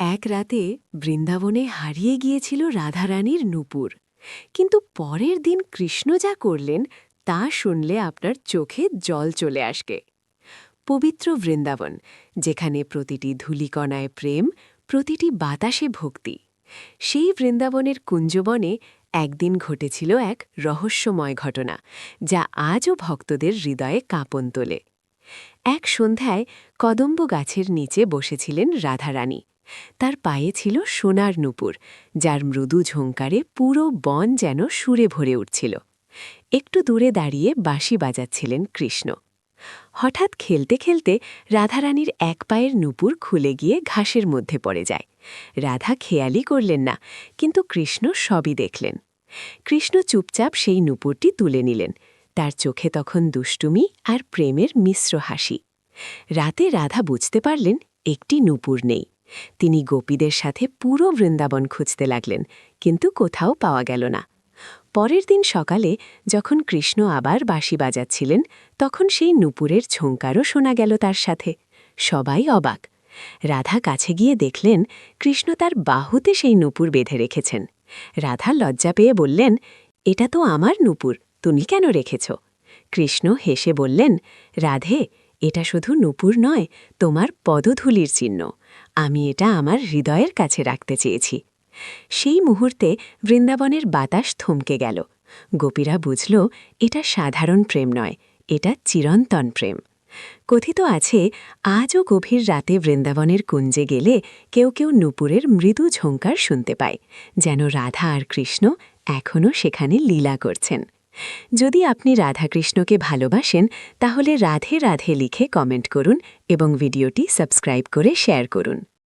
এক রাতে বৃন্দাবনে হারিয়ে গিয়েছিল রাধারানীর নূপুর, কিন্তু পরের দিন কৃষ্ণ যা করলেন তা শুনলে আপনার চোখে জল চলে আসবে। পবিত্র বৃন্দাবন, যেখানে প্রতিটি ধূলিকণায় প্রেম, প্রতিটি বাতাসে ভক্তি, সেই বৃন্দাবনের কুঞ্জবনে একদিন ঘটেছিল এক রহস্যময় ঘটনা, যা আজও ভক্তদের হৃদয়ে কাঁপন তোলে। এক সন্ধ্যায় কদম্ব গাছের নিচে বসেছিলেন রাধারানী। তার পায়ে ছিল সোনার নূপুর, যার মৃদু ঝঙ্কারে পুরো বন যেন সুরে ভরে উঠছিল। একটু দূরে দাঁড়িয়ে বাঁশি বাজাচ্ছিলেন কৃষ্ণ। হঠাৎ খেলতে খেলতে রাধারানীর এক পায়ের নূপুর খুলে গিয়ে ঘাসের মধ্যে পড়ে যায়। রাধা খেয়ালই করলেন না, কিন্তু কৃষ্ণ সবই দেখলেন। কৃষ্ণ চুপচাপ সেই নূপুরটি তুলে নিলেন। তার চোখে তখন দুষ্টুমি আর প্রেমের মিশ্র হাসি। রাতে রাধা বুঝতে পারলেন একটি নূপুর নেই। তিনি গোপীদের সাথে পুরো বৃন্দাবন খুঁজতে লাগলেন, কিন্তু কোথাও পাওয়া গেল না। পরের দিন সকালে যখন কৃষ্ণ আবার বাঁশি বাজাচ্ছিলেন, তখন সেই নূপুরের ঝঙ্কারও শোনা গেল তার সাথে। সবাই অবাক। রাধা কাছে গিয়ে দেখলেন কৃষ্ণ তার বাহুতে সেই নূপুর বেঁধে রেখেছেন। রাধা লজ্জা পেয়ে বললেন, এটা তো আমার নূপুর, তুমি কেন রেখেছ? কৃষ্ণ হেসে বললেন, রাধে, এটা শুধু নূপুর নয়, তোমার পদধূলির চিহ্ন। আমি এটা আমার হৃদয়ের কাছে রাখতে চেয়েছি। সেই মুহূর্তে বৃন্দাবনের বাতাস থমকে গেল। গোপীরা বুঝল এটা সাধারণ প্রেম নয়, এটা চিরন্তন প্রেম। কথিত আছে, আজও গভীর রাতে বৃন্দাবনের কুঞ্জে গেলে কেউ কেউ নূপুরের মৃদু ঝঙ্কার শুনতে পায়, যেন রাধা আর কৃষ্ণ এখনও সেখানে লীলা করছেন। যদি আপনি রাধাকৃষ্ণকে ভালোবাসেন, তাহলে রাধে রাধে লিখে কমেন্ট করুন এবং ভিডিওটি সাবস্ক্রাইব করে শেয়ার করুন।